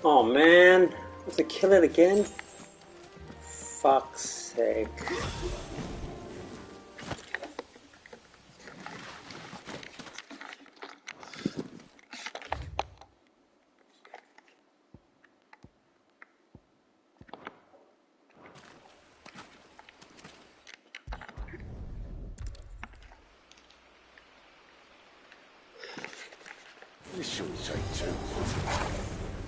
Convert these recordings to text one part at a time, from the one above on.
Oh man, I have to kill it again? Fuck's sake. This shouldn't take too long.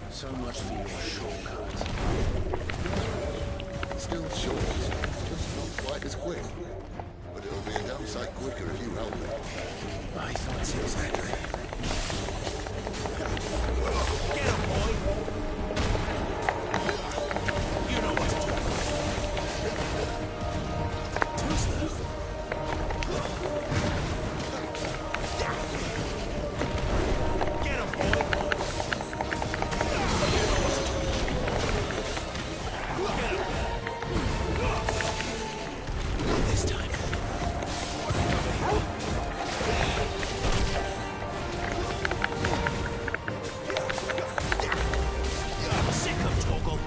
So much for your shortcut. Still short, just not quite as quick. But it'll be a damn sight quicker if you help me. I thought so, exactly. Get him, boy! You know what to do. Too slow. Get him, boy! This time. Sick of Toggle.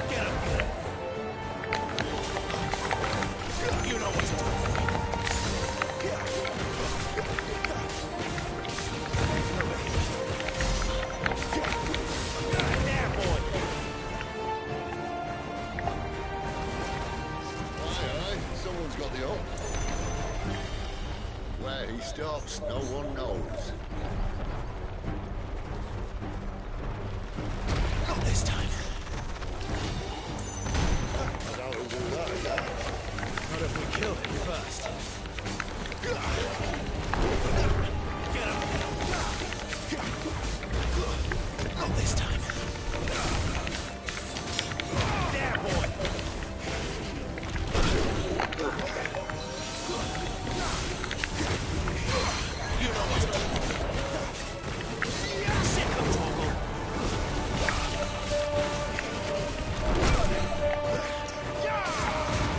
Get him. You know what to do. There, boy. Aye, someone's got the hook. Where he stops, no one knows. Not this time. I doubt he'll do that again. Not if we kill him first. Get him. Not this time. There, boy. You know what to do. Sick of Toggle.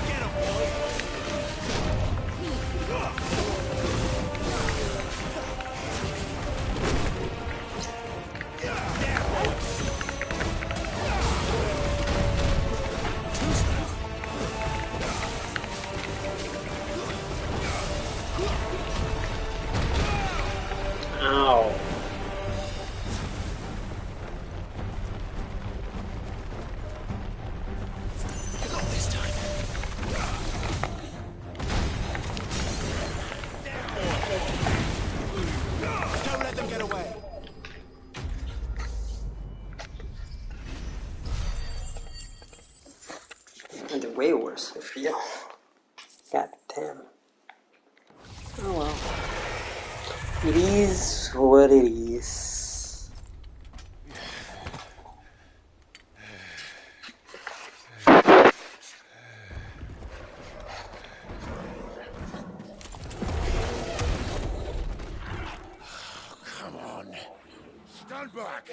Get him, boy. There, boy. Too slow. Ow. Not this time. Don't let them get away. And way worse, I feel. God damn. Oh well. It is what it is. Come on. Stand back!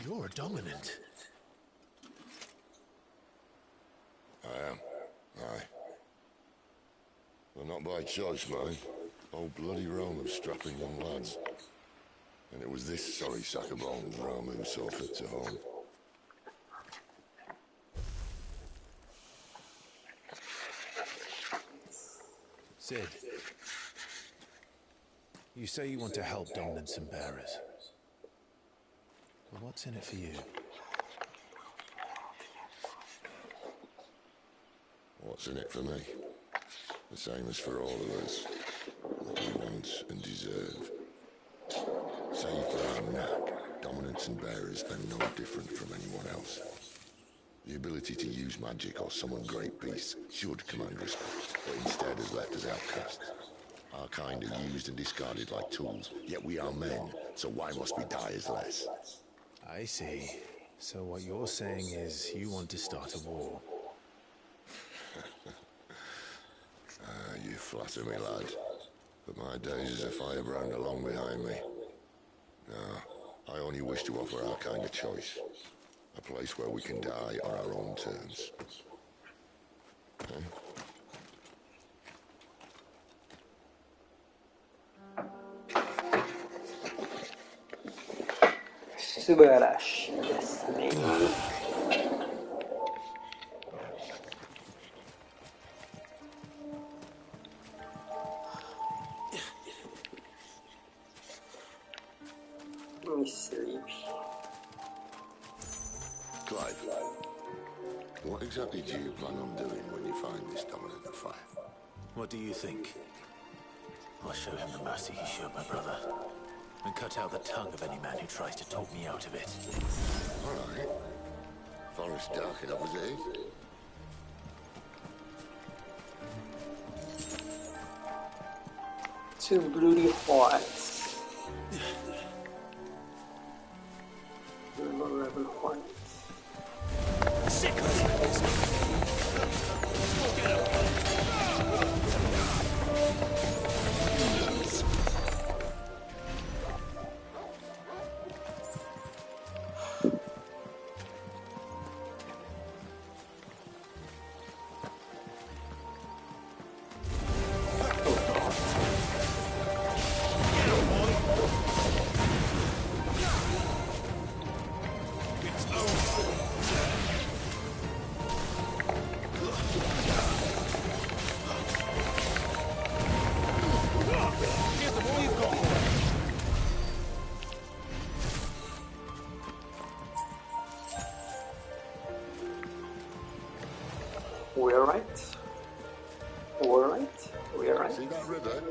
You're a dominant. I am. Aye. Well, not by choice, mind. Old bloody Rome of strapping young lads. And it was this sorry sack of bones Rome who saw fit to home. Sid, you say you want to help dominants and bearers. Well, what's in it for you? What's in it for me? The same as for all of us. What we want and deserve. Save for our knack, dominants and bearers are no different from anyone else. The ability to use magic or summon great beasts should command respect, but instead has left us outcasts. Our kind are used and discarded like tools, yet we are men, so why must we die as less? I see. So what you're saying is you want to start a war. You flatter me, lad. But my days as a firebrand are long behind me. No, I only wish to offer our kind a choice. A place where we can die on our own terms. Okay? Subarashi desu ne. Let me sleep. Clive, what exactly do you plan on doing when you find this dominant of fire? What do you think? I'll show him the mercy he showed my brother, and cut out the tongue of any man who tries to talk me out of it. All right. Forest dark enough as it is. Two bloody hearts. Rebel hearts. Sick of this. Get up. We're right. We're right. We're right. See that river?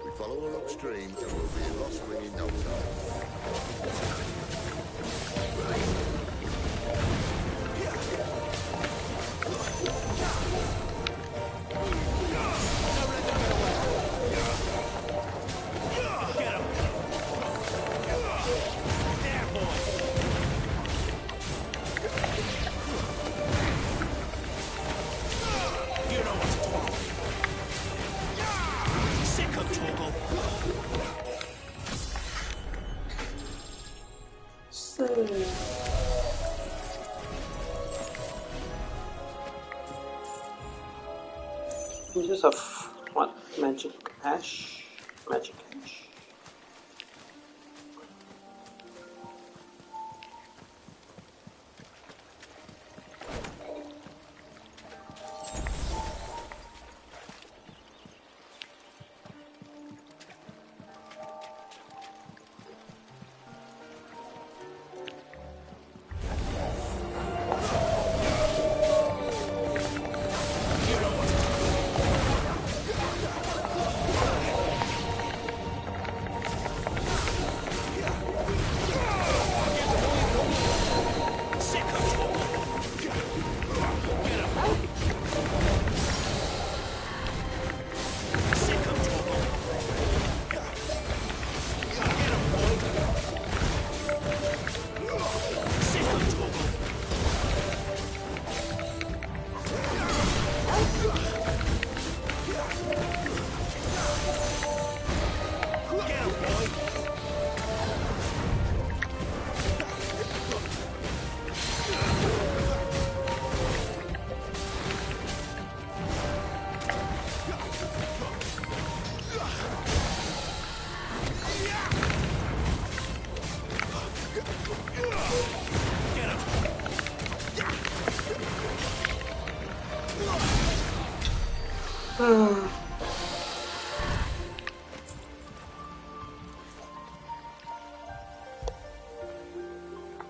We follow her upstream and we'll be in Lost Spring in no time. Uses of what? Magic ash? Magic ash.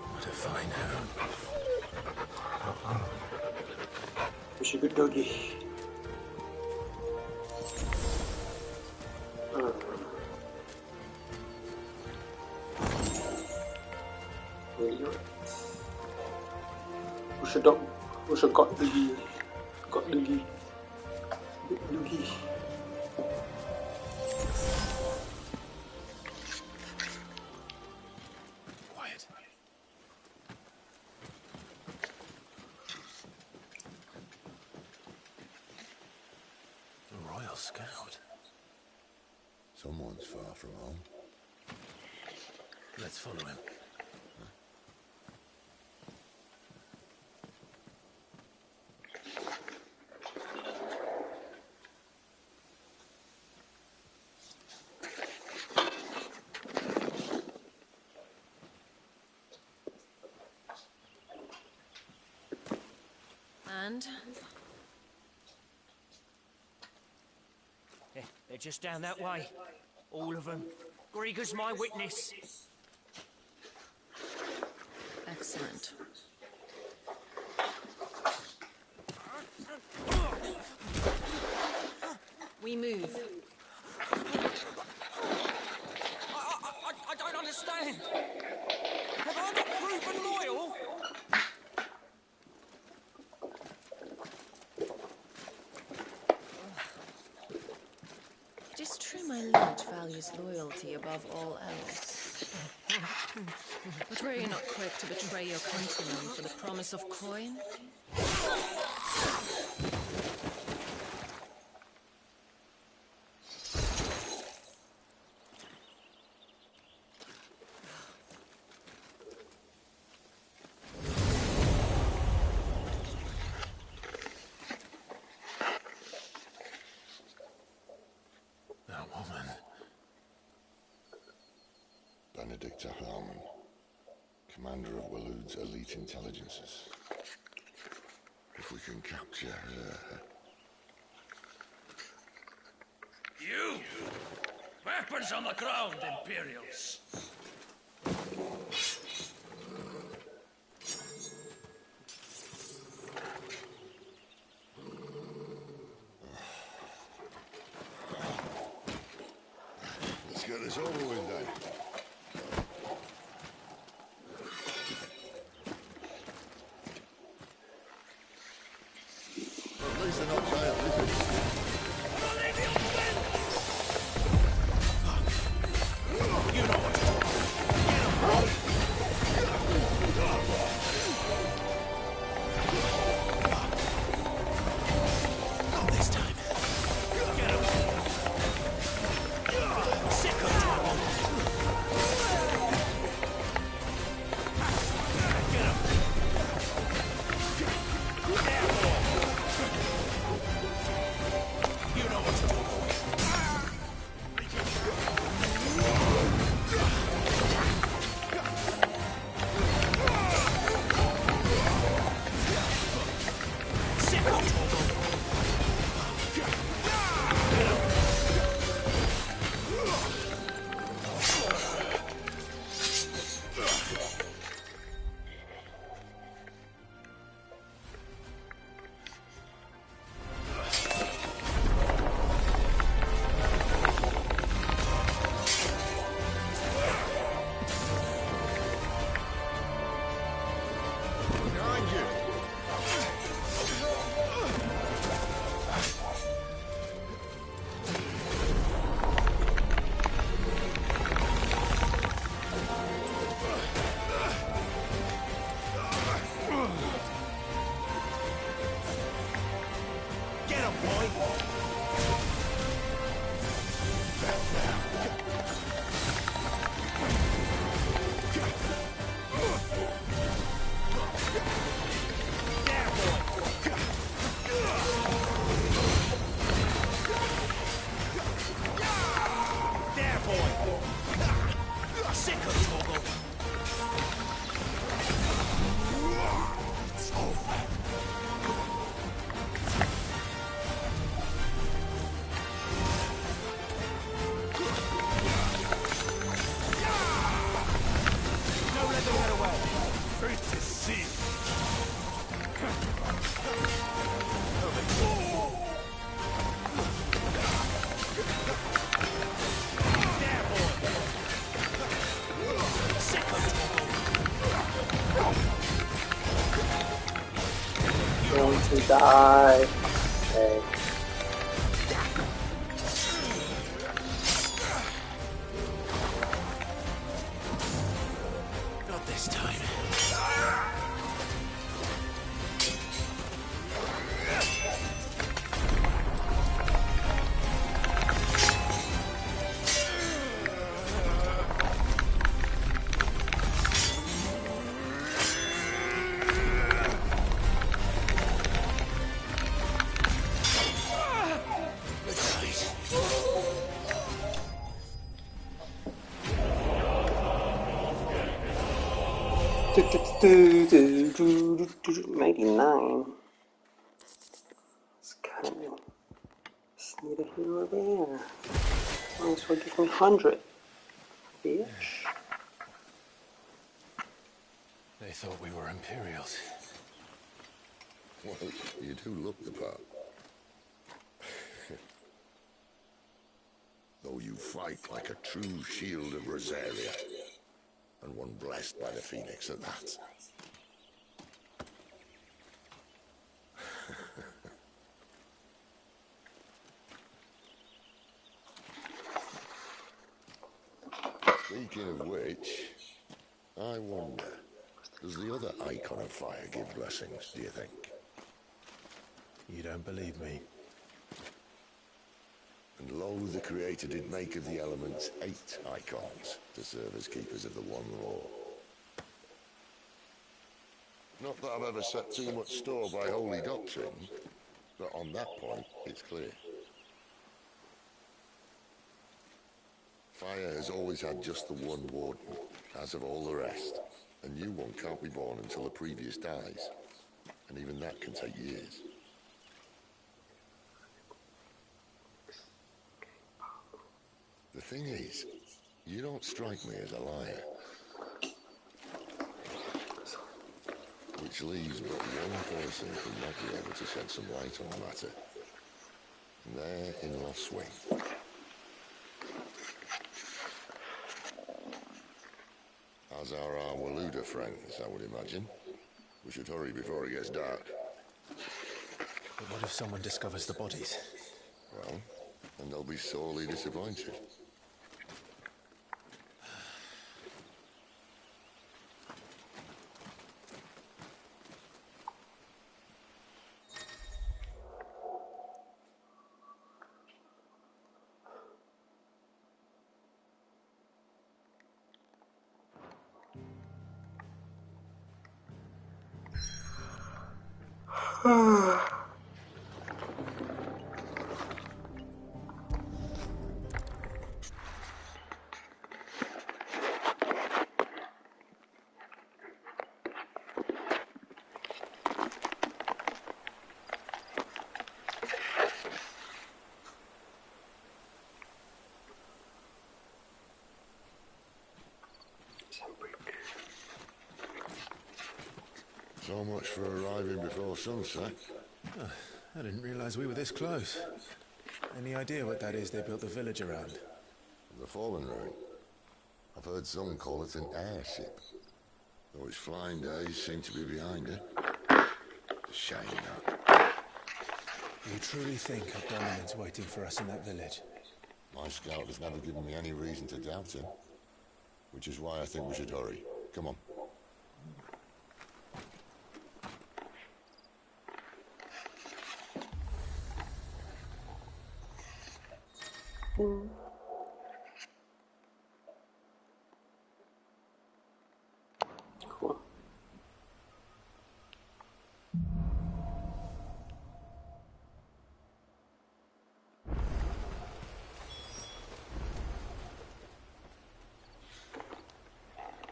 What a fine home. Wish a good doggy. wish I got Loogie. Got Loogie. Loogie. Quiet. A Royal Scout. Someone's far from home. Let's follow him. And? They're just down that way. All of them. Grieger's my witness. Excellent. We move. I don't understand. Have I not proven loyal? It is true my lord values loyalty above all else. But were you not quick to betray your countrymen for the promise of coin? That woman. Benedicta Harmon, commander of Walood's elite intelligences. If we can capture her... You! Weapons on the ground, Imperials! Let's get this over with then. At least they're not giant lizards. You know what? Get him! You die. Okay. Not this time. Maybe 9. It's kind of just neither here nor there. Might as well give me 100, bitch. They thought we were Imperials. Well, you do look the part. Though you fight like a true shield of Rosaria, and one blessed by the Phoenix at that. Speaking of which, I wonder, does the other icon of fire give blessings, do you think? You don't believe me? And lo, the Creator did make of the elements 8 icons to serve as keepers of the one law. Not that I've ever set too much store by holy doctrine, but on that point, it's clear. Fire has always had just the one warden, as of all the rest. A new one can't be born until the previous dies, and even that can take years. The thing is, you don't strike me as a liar. Which leaves but one person who might be able to shed some light on the matter. And they're in Lost Swing. As are our Waluda friends, I would imagine. We should hurry before it gets dark. But what if someone discovers the bodies? Well, and they'll be sorely disappointed. So much for arriving before sunset. Oh, I didn't realize we were this close. Any idea what that is they built the village around? The Fallen Ruin. I've heard some call it an airship. Though its flying days seem to be behind it. It's a shame, that. You truly think Abdominant's waiting for us in that village? My scout has never given me any reason to doubt him. Which is why I think we should hurry. Come on. Cool.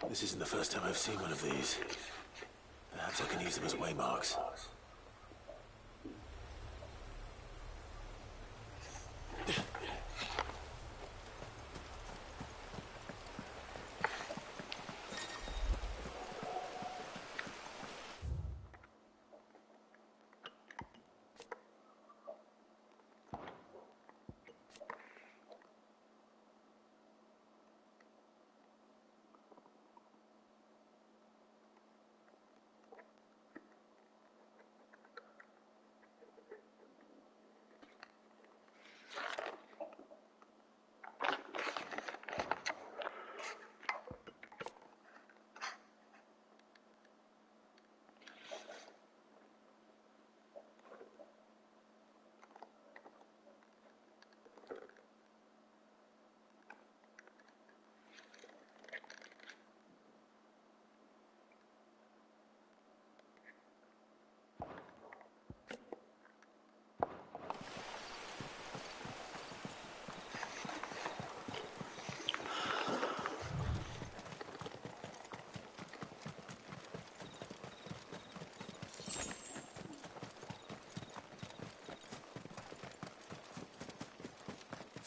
This isn't the first time I've seen one of these. Perhaps I can use them as waymarks.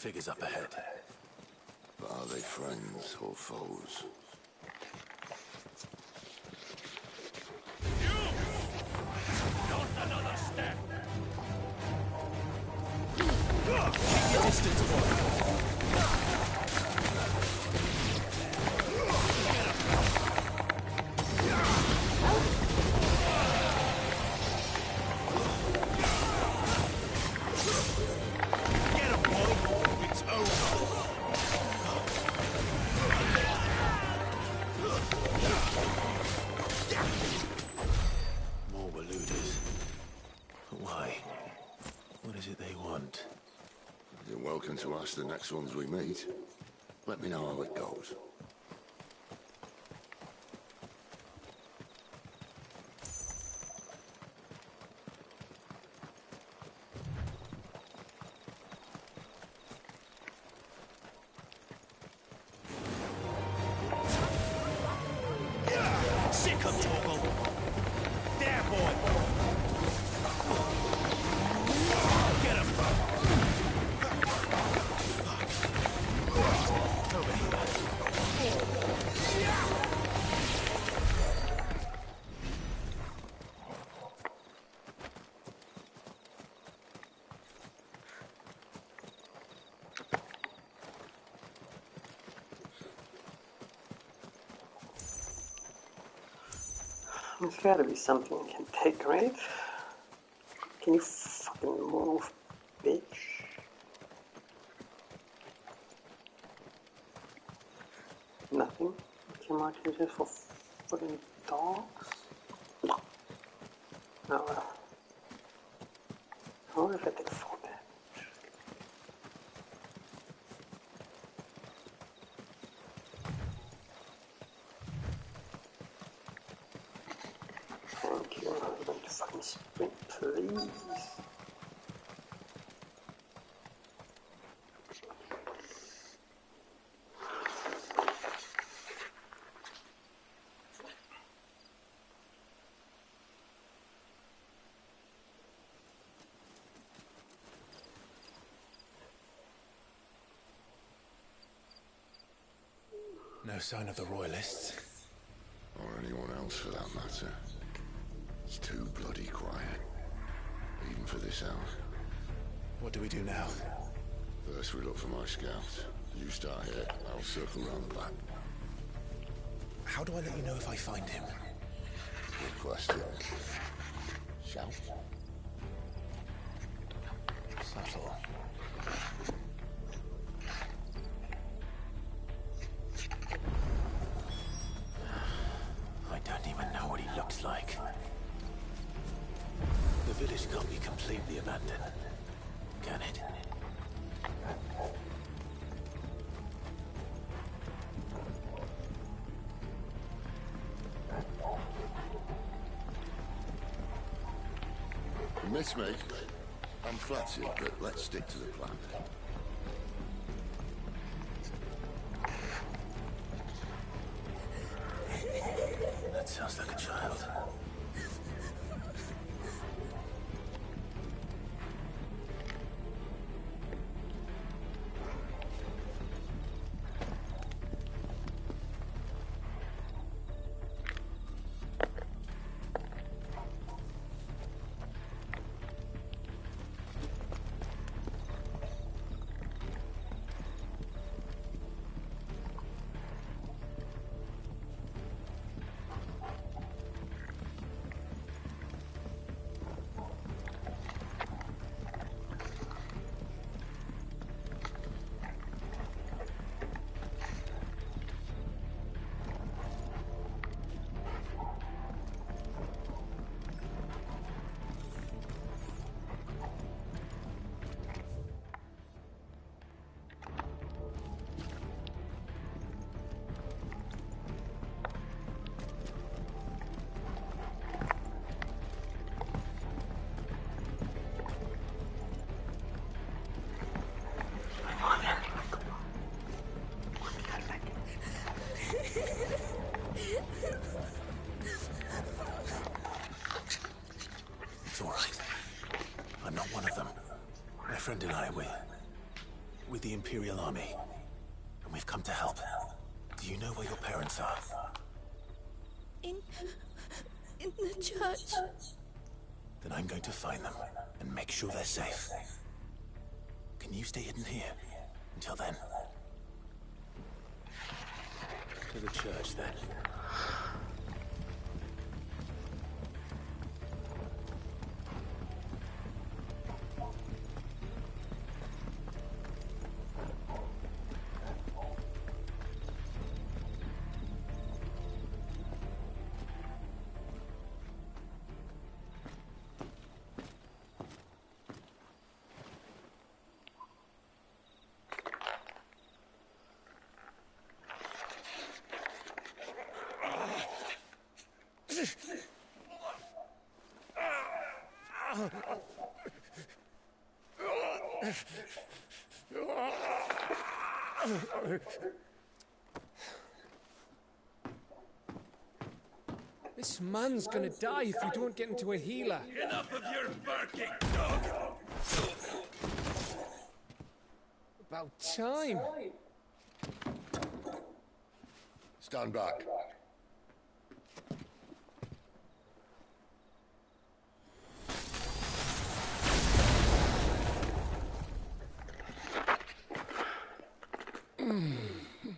Figures up ahead. But are they friends or foes? You! Not another step! Keep your distance, boy. Get him, boy. It's over. More Waluders. Why? What is it they want? You're welcome to ask the next ones we meet. Let me know how it goes. Sick of Torgal. There, boy. Get him. Over There's gotta be something I can take, right? Can you fucking move, bitch? Nothing? Okay, Martin, just for fucking dogs? Oh well. I wonder if I take full damage. Thank you. I'm going to fucking sprint, please. No sign of the Royalists. Or anyone else for that matter. It's too bloody quiet. Even for this hour. What do we do now? First we look for my scouts. You start here, I'll circle round the back. How do I let you know if I find him? Good question. Shout? Subtle. I don't even know what he looks like. The village can't be completely abandoned, can it? Miss me. I'm flattered, but let's stick to the plan. That sounds like a child. with the Imperial Army, and we've come to help. Do you know where your parents are? In the church. Then I'm going to find them and make sure they're safe. Can you stay hidden here until then? To the church, then. This man's gonna die if you don't get into a healer. Enough of your barking, dog! About time. Stand back.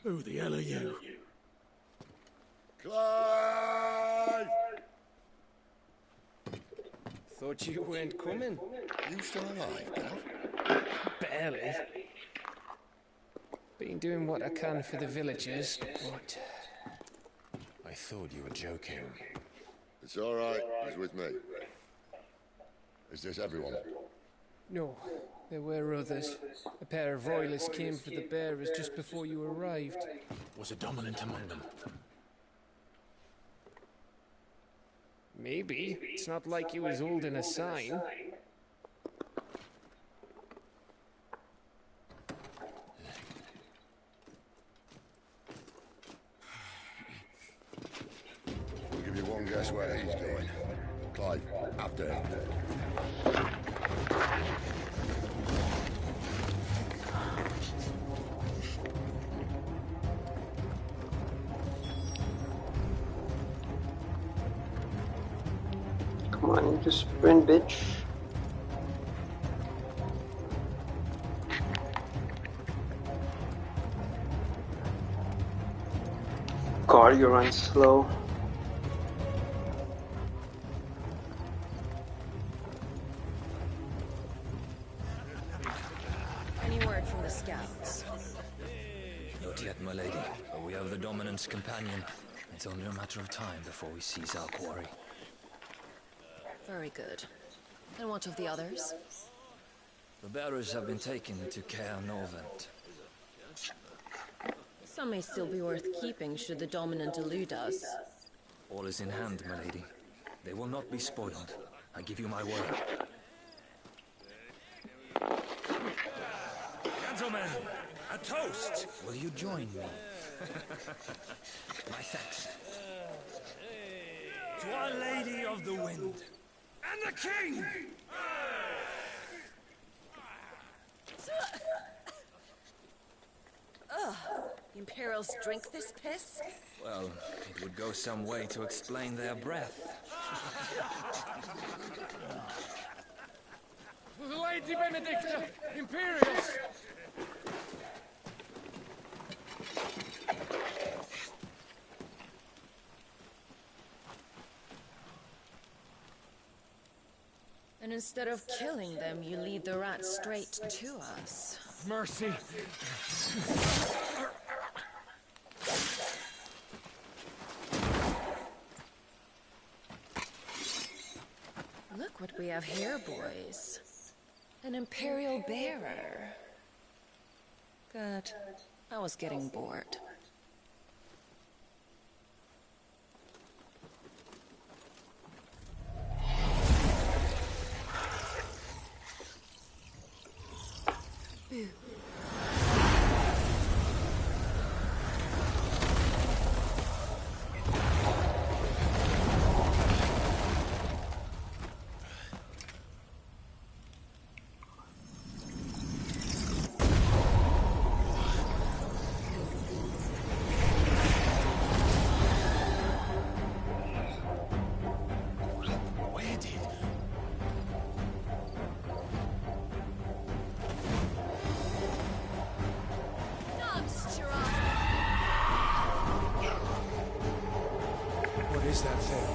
Who the hell are you? Clive! Thought you weren't coming. You still alive, Gav? Barely. Been doing what I can for the villagers, but... I thought you were joking. It's all right. He's with me. Is this everyone? No, there were others. A pair of royalists came for the bearers just before you arrived. Was a dominant among them? Maybe. It's not like he was holding a sign. I'll give you one guess where he's going. Clive, after him. Come on, you just sprint, bitch. God, you run slow. Any word from the scouts? Not yet, my lady, but we have the Dominant's companion. It's only a matter of time before we seize our quarry. Very good. And what of the others? The bearers have been taken to Caer Norvent. Some may still be worth keeping should the Dominant elude us. All is in hand, my lady. They will not be spoiled. I give you my word. Gentlemen, a toast! Will you join me? My thanks. To Our Lady of the Wind. And the King! The Imperials drink this piss? Well, it would go some way to explain their breath. Lady Benedicta! Imperials! And instead of killing them, you lead the rats straight to us. Mercy! Look what we have here, boys. An Imperial bearer. Good. I was getting bored. Boo. Is that fair?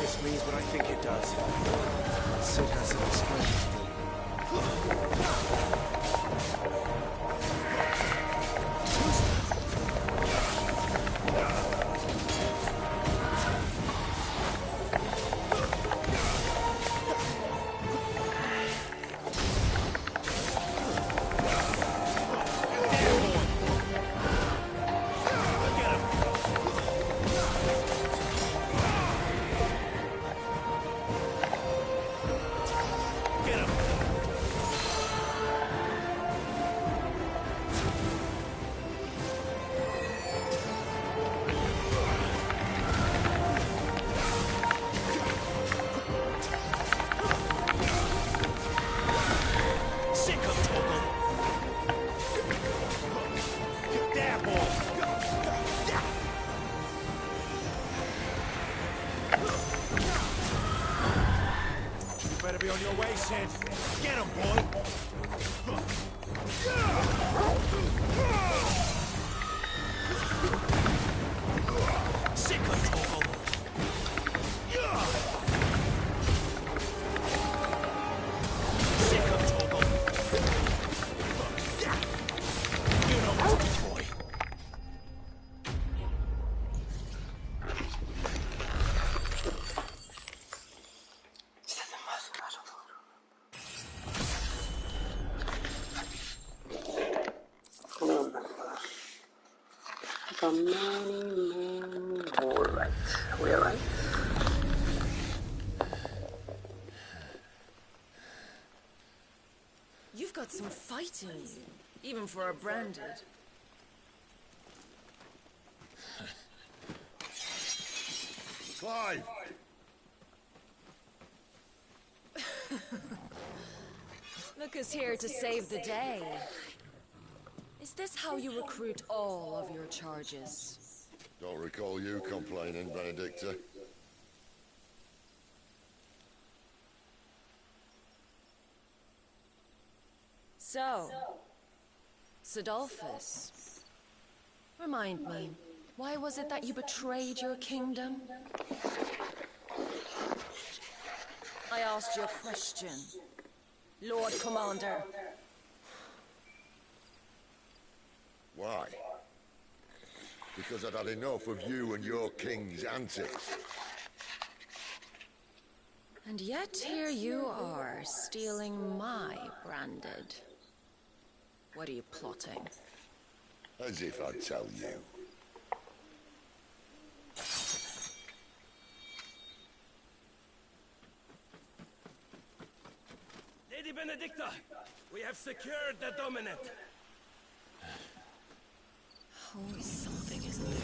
This means what I think it does. Sid has an expression. Better be on your way, Sid. Get him, boy! Sick of Toggle! Sick of Toggle! You know what to do, boy. Alright, we're right. You've got some fight in you, even for a branded. Clive! Look who's here to save the day. Is this how you recruit all of your charges? Don't recall you complaining, Benedicta. So, Sidolphus, remind me, why was it that you betrayed your kingdom? I asked you a question, Lord Commander. Why? Because I'd had enough of you and your king's antics. And yet here you are, stealing my branded. What are you plotting? As if I'd tell you. Lady Benedicta, we have secured the dominant. Always something, isn't there?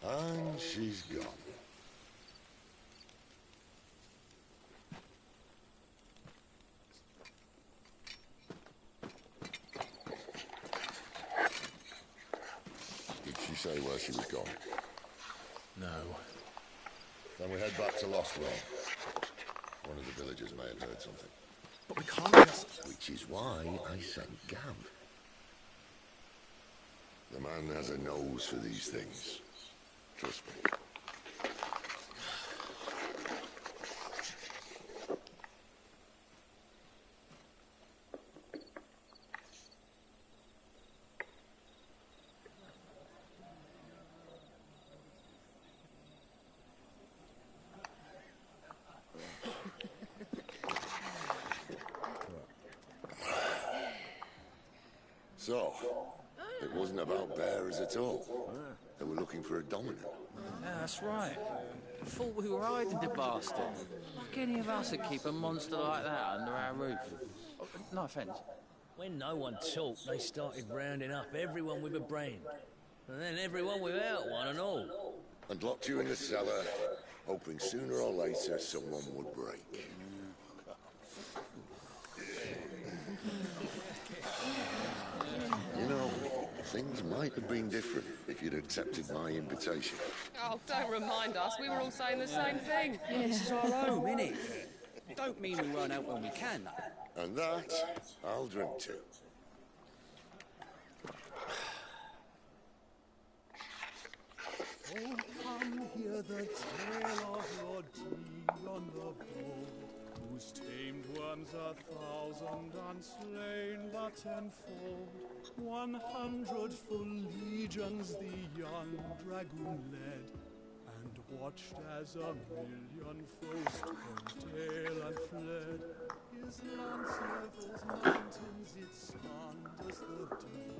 And she's gone. Did she say where she was gone? No. Then we head back to Lost Realm. One of the villagers may have heard something. But we can't just... Which is why I sent Gav. The man has a nose for these things. Trust me. So, it wasn't about bearers at all. They were looking for a dominant. Yeah, that's right. Thought we were hiding the bastard. Like any of us would keep a monster like that under our roof. Oh, no offence. When no one talked, they started rounding up everyone with a brain. And then everyone without one and all. And locked you in the cellar, hoping sooner or later someone would break. You know, things might have been different if you'd accepted my invitation. Oh, don't remind us. We were all saying the same thing. This is our home, innit? Don't mean we run out when we can, though. And that, I'll drink to. Oh, come hear the tale of your deed on the board, whose tamed worms 1,000 unslain but tenfold. 100 full legions the young dragoon led, and watched as 1,000,000 foes turned tail and fled. His lance levels mountains, it slanders the deep.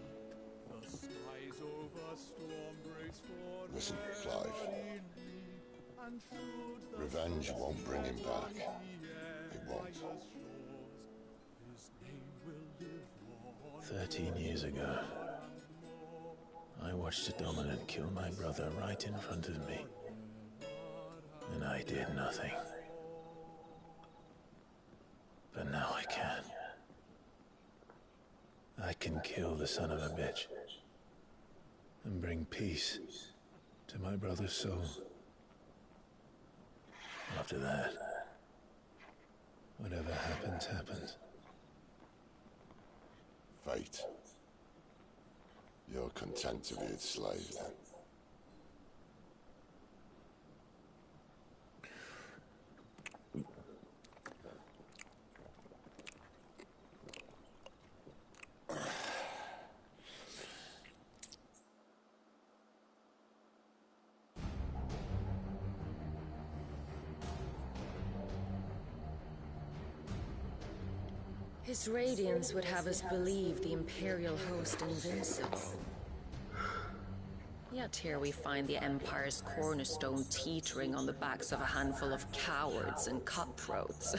The skies over storm breaks for Listen, Clive. Revenge won't bring him back. It won't. 13 years ago, I watched a dominant kill my brother right in front of me, and I did nothing. But now I can. I can kill the son of a bitch and bring peace to my brother's soul. After that, whatever happens, happens. Fate. You're content to be its slave, then? His radiance would have us believe the Imperial host invincible. Yet here we find the Empire's cornerstone teetering on the backs of a handful of cowards and cutthroats.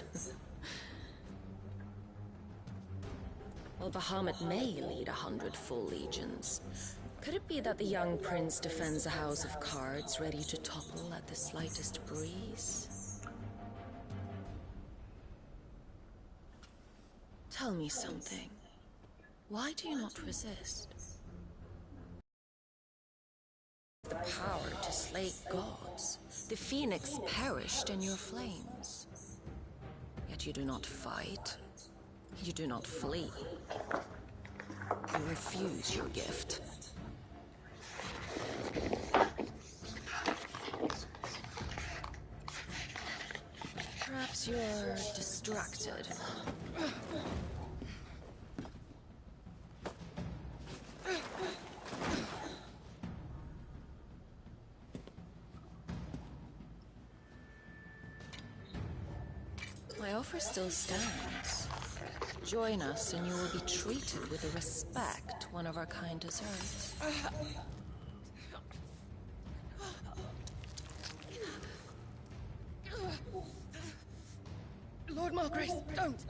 While Bahamut may lead 100 full legions, could it be that the young prince defends a house of cards ready to topple at the slightest breeze? Tell me something. Why do you not resist? The power to slay gods. The phoenix perished in your flames. Yet you do not fight. You do not flee. You refuse your gift. Perhaps you're distracted. My offer still stands. Join us and you will be treated with the respect one of our kind deserves. Lord Margrace, don't!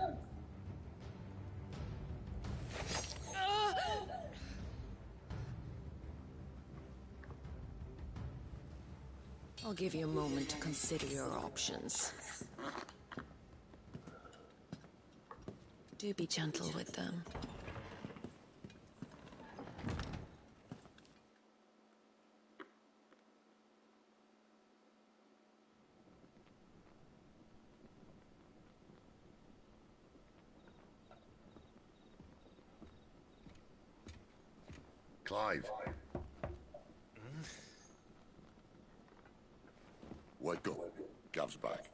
I'll give you a moment to consider your options. Do be gentle with them. Clive. Wake up. Gav's back.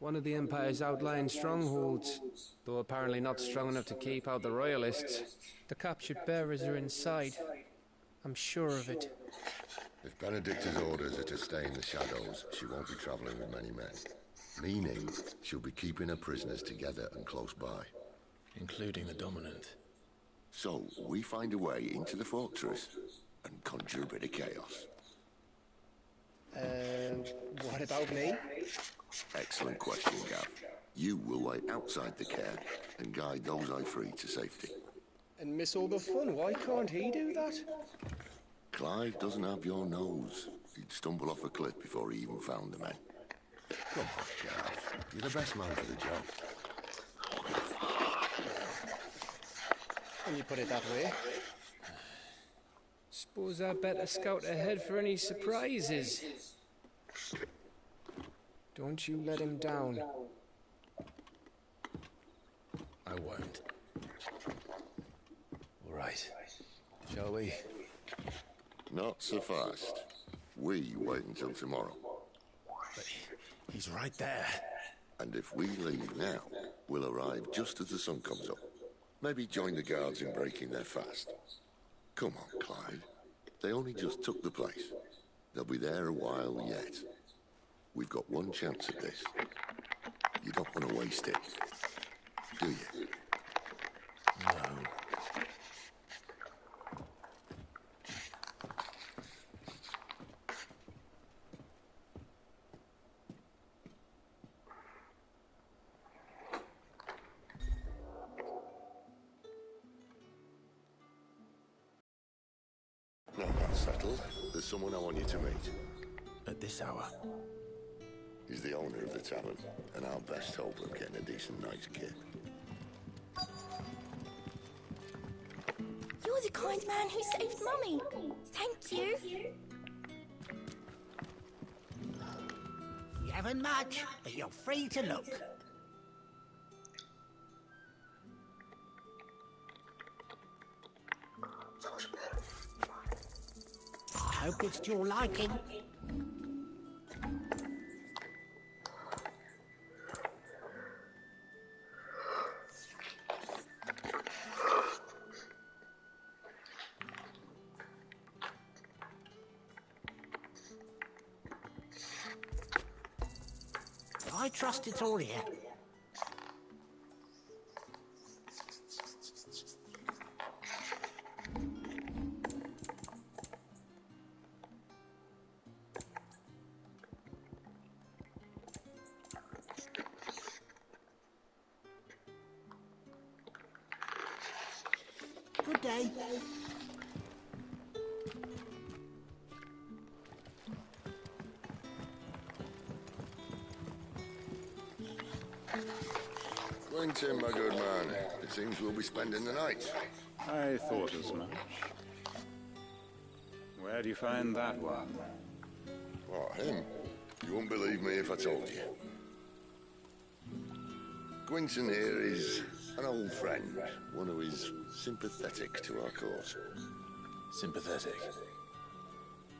One of the Empire's outlying strongholds, though apparently not strong enough to keep out the Royalists. The captured bearers are inside. I'm sure of it. If Benedicta's orders are to stay in the shadows, she won't be traveling with many men. Meaning, she'll be keeping her prisoners together and close by. Including the Dominant. So, we find a way into the fortress and conjure a bit of chaos. What about me? Excellent question, Gav. You will wait outside the cairn and guide those I free to safety. And miss all the fun. Why can't he do that? Clive doesn't have your nose. He'd stumble off a cliff before he even found the men. Come on, Gav. You're the best man for the job. When you put it that way. Suppose I better scout ahead for any surprises. Don't you let him down. I won't. All right. Shall we? Not so fast. We wait until tomorrow. But he's right there. And if we leave now, we'll arrive just as the sun comes up. Maybe join the guards in breaking their fast. Come on, Clive. They only just took the place. They'll be there a while yet. We've got one chance at this. You don't want to waste it, do you? No. Now that's settled. There's someone I want you to meet. At this hour? He's the owner of the tavern, and our best hope of getting a decent night's kip. You're the kind man who saved Mummy. Thank you. You haven't much, but you're free to look. I hope it's to your liking. I trust it's all here. Good day. Quentin, my good man. It seems we'll be spending the night. I thought as much. Where do you find that one? What, him? You wouldn't believe me if I told you. Quentin here is an old friend, one who is sympathetic to our cause. Sympathetic?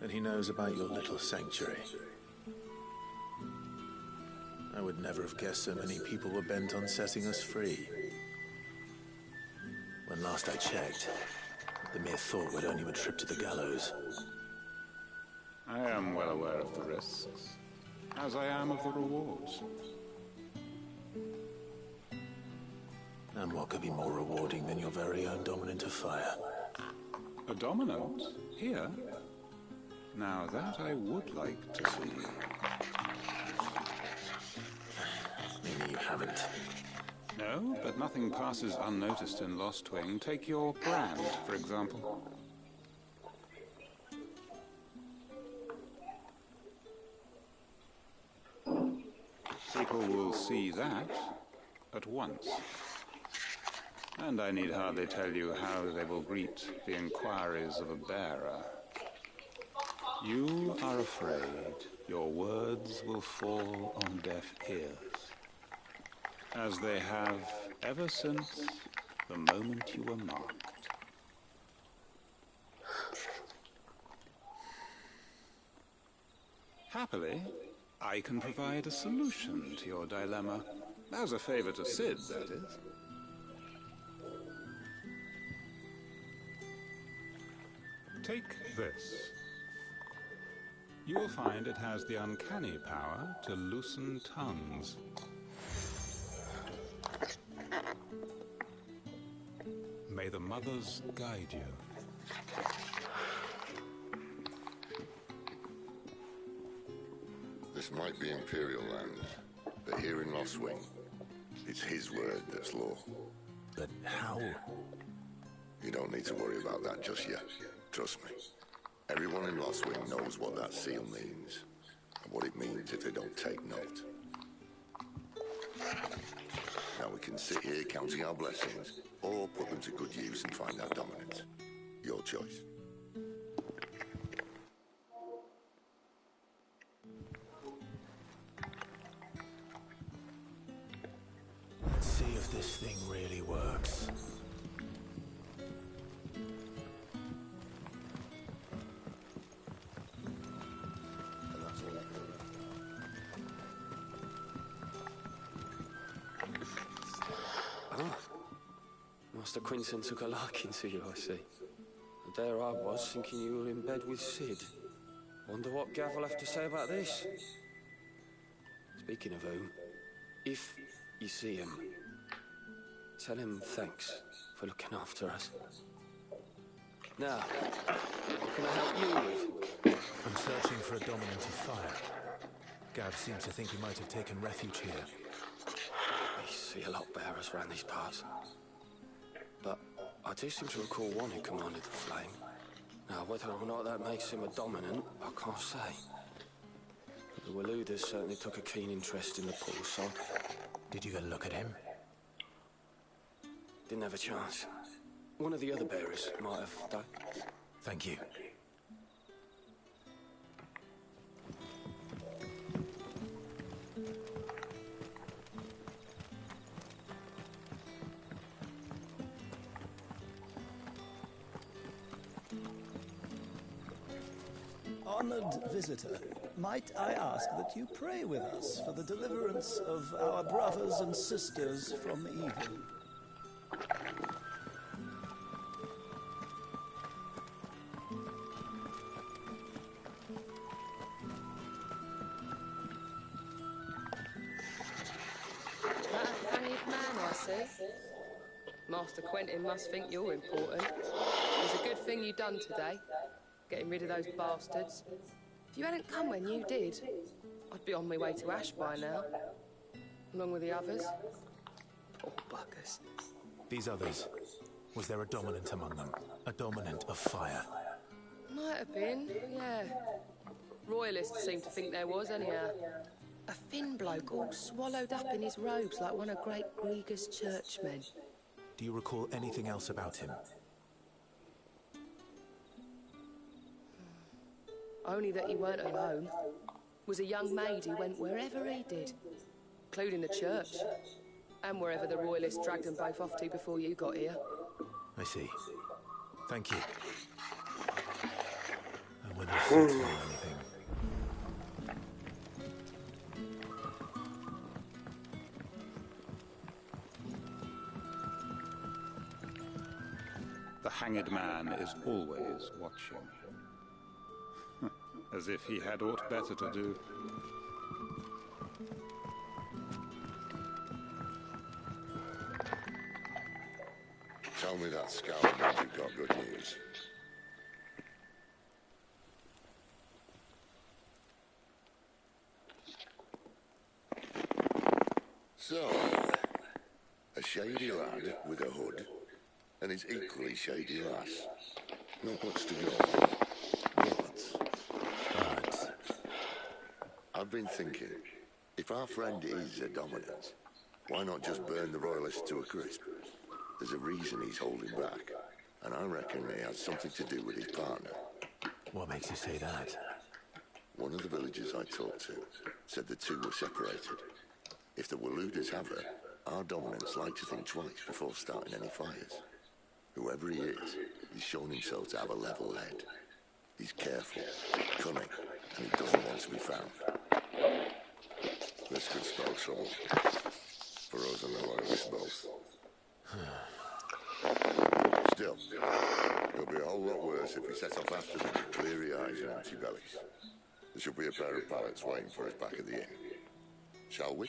And he knows about your little sanctuary. I would never have guessed so many people were bent on setting us free. When last I checked, the mere thought would earn you a trip to the gallows. I am well aware of the risks, as I am of the rewards. And what could be more rewarding than your very own dominant of fire? A dominant? Here? Now that I would like to see. Maybe you haven't. No, but nothing passes unnoticed in Lost Wing. Take your brand, for example. People will see that at once. And I need hardly tell you how they will greet the inquiries of a bearer. You are afraid your words will fall on deaf ears, as they have ever since the moment you were marked. Happily, I can provide a solution to your dilemma, as a favor to Sid, that is. Take this. You will find it has the uncanny power to loosen tongues. May the mothers guide you. This might be Imperial land, but here in Lost Wing, it's his word that's law. But how? You don't need to worry about that just yet. Trust me. Everyone in Lostwing knows what that seal means, and what it means if they don't take note. Now we can sit here counting our blessings, or put them to good use and find our dominance. Your choice. Let's see if this thing really works. Ah, Master Quinton took a liking to you, I see. And there I was, thinking you were in bed with Sid. Wonder what Gav will have to say about this. Speaking of whom, if you see him, tell him thanks for looking after us. Now, what can I help you with? I'm searching for a dominant of fire. Gav seems to think he might have taken refuge here. We see a lot bearers around these parts. But I do seem to recall one who commanded the flame. Now, whether or not that makes him a dominant, I can't say. The Waluders certainly took a keen interest in the poor sod. Did you get a look at him? Didn't have a chance. One of the other bearers might have done. Thank you. Honored visitor, might I ask that you pray with us for the deliverance of our brothers and sisters from evil? That a hanged man, I see. Master Quentin must think you're important. It's a good thing you done today, getting rid of those bastards. If you hadn't come when you did, I'd be on my way to Ash by now, along with the others. Poor buggers. These others, was there a dominant among them? A dominant of fire? Might have been, yeah. Royalists seem to think there was, anyhow. A thin bloke all swallowed up in his robes like one of Great Grieger's churchmen. Do you recall anything else about him? Only that he weren't alone. Was a young maid who went wherever he did, including the church, and wherever the Royalists dragged them both off to before you got here. I see. Thank you. And when there's or anything. The hanged man is always watching. As if he had aught better to do. Tell me that scout means you've got good news. So, a shady lad with a hood, and his equally shady lass. Not much to go on. But I've been thinking, if our friend is a dominant, why not just burn the Royalists to a crisp? There's a reason he's holding back, and I reckon it has something to do with his partner. What makes you say that? One of the villagers I talked to said the two were separated. If the Waluders have her, our dominants like to think twice before starting any fires. Whoever he is, he's shown himself to have a level head. He's careful, cunning, and he doesn't want to be found. This could spell trouble. For us and the Loyalists both. Still, it'll be a whole lot worse if we set off after them with bleary eyes and empty bellies. There should be a pair of pallets waiting for us back at the inn. Shall we?